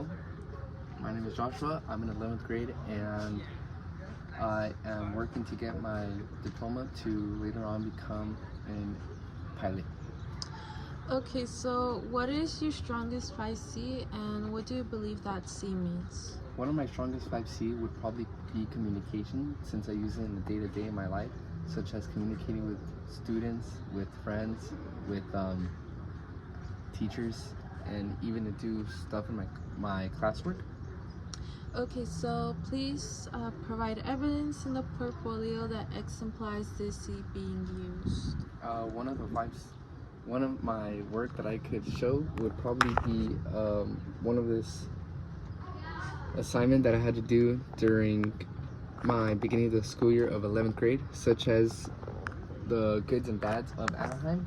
Hello, my name is Joshua. I'm in 11th grade and I am working to get my diploma to later on become a pilot. Okay, so what is your strongest 5C and what do you believe that C means? One of my strongest 5C would probably be communication, since I use it in the day-to-day in my life, such as communicating with students, with friends, with teachers, and even to do stuff in my classwork. Okay, so please provide evidence in the portfolio that exemplifies this C being used. One of my work that I could show would probably be one of this assignment that I had to do during my beginning of the school year of 11th grade, such as the goods and bads of Anaheim.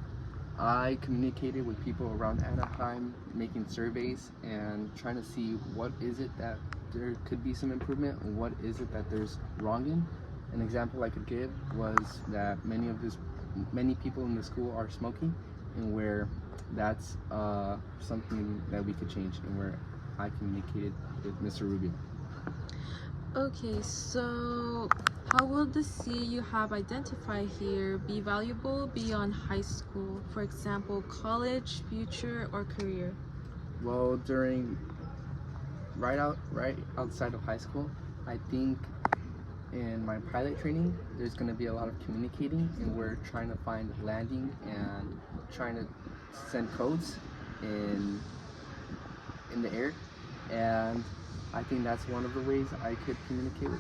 I communicated with people around Anaheim, making surveys and trying to see what is it that there could be some improvement and what is it that there's wrong in. An example I could give was that many people in the school are smoking, and where that's something that we could change, and where I communicated with Mr. Rubio. Okay, so how will the C you have identified here be valuable beyond high school? For example, college, future, or career? Well, right outside of high school, I think in my pilot training, there's going to be a lot of communicating, and we're trying to find landing and trying to send codes in the air, and I think that's one of the ways I could communicate with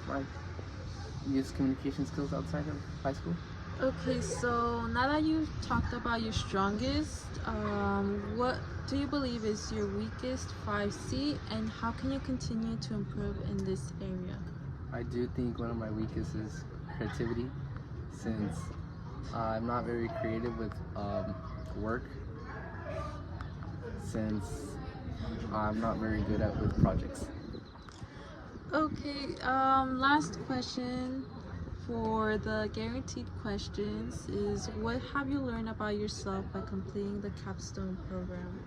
use communication skills outside of high school. Okay, so now that you've talked about your strongest, what do you believe is your weakest 5C and how can you continue to improve in this area? I do think one of my weakest is creativity, since I'm not very creative with work, since I'm not very good with projects. Okay, last question for the guaranteed questions is what have you learned about yourself by completing the Capstone program?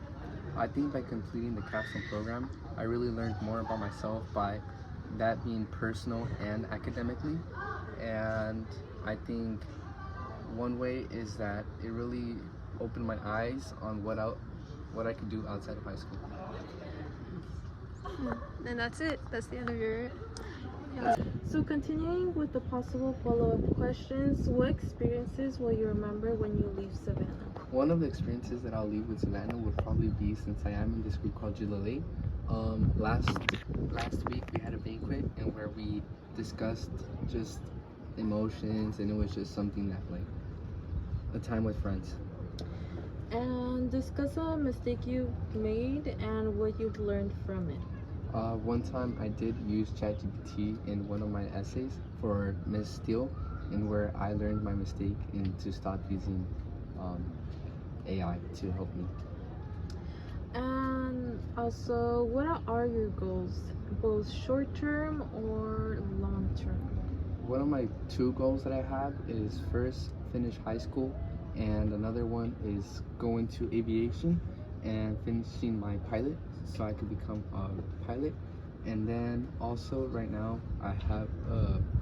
I think by completing the Capstone program, I really learned more about myself by that being personal and academically. And I think one way is that it really opened my eyes on what I could do outside of high school. And that's it. That's the end of your... So continuing with the possible follow-up questions, what experiences will you remember when you leave Savannah? One of the experiences that I'll leave with Savannah would probably be, since I am in this group called Gilale, last week we had a banquet and where we discussed just emotions, and it was just something that, like, a time with friends. And discuss a mistake you've made and what you've learned from it. One time I did use ChatGPT in one of my essays for Miss Steele, and where I learned my mistake and to stop using AI to help me. And also, what are your goals, both short-term or long-term? One of my two goals that I have is first finish high school, and another one is go into aviation and finishing my pilot so I could become a pilot. And then also right now I have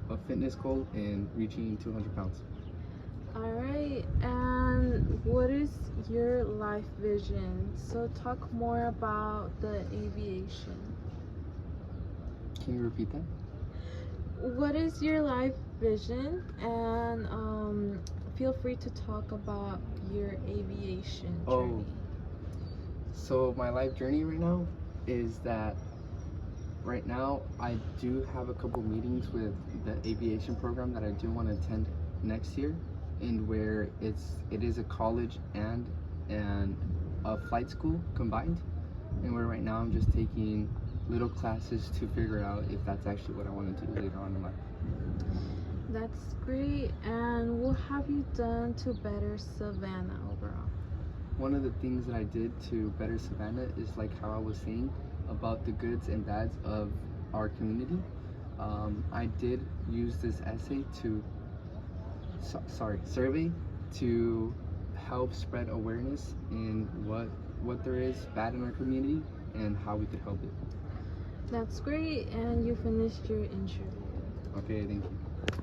a fitness goal in reaching 200 pounds. Alright, and what is your life vision? So talk more about the aviation. Can you repeat that? What is your life vision? And feel free to talk about your aviation journey. So my life journey right now is that right now I do have a couple meetings with the aviation program that I do want to attend next year, and where it is a college and a flight school combined, and where right now I'm just taking little classes to figure out if that's actually what I want to do later on in life. That's great. And what have you done to better Savannah overall? One of the things that I did to better Savannah is, like how I was saying about the goods and bads of our community. I did use this survey to help spread awareness in what there is bad in our community and how we could help it. That's great, and you finished your interview. Okay, thank you.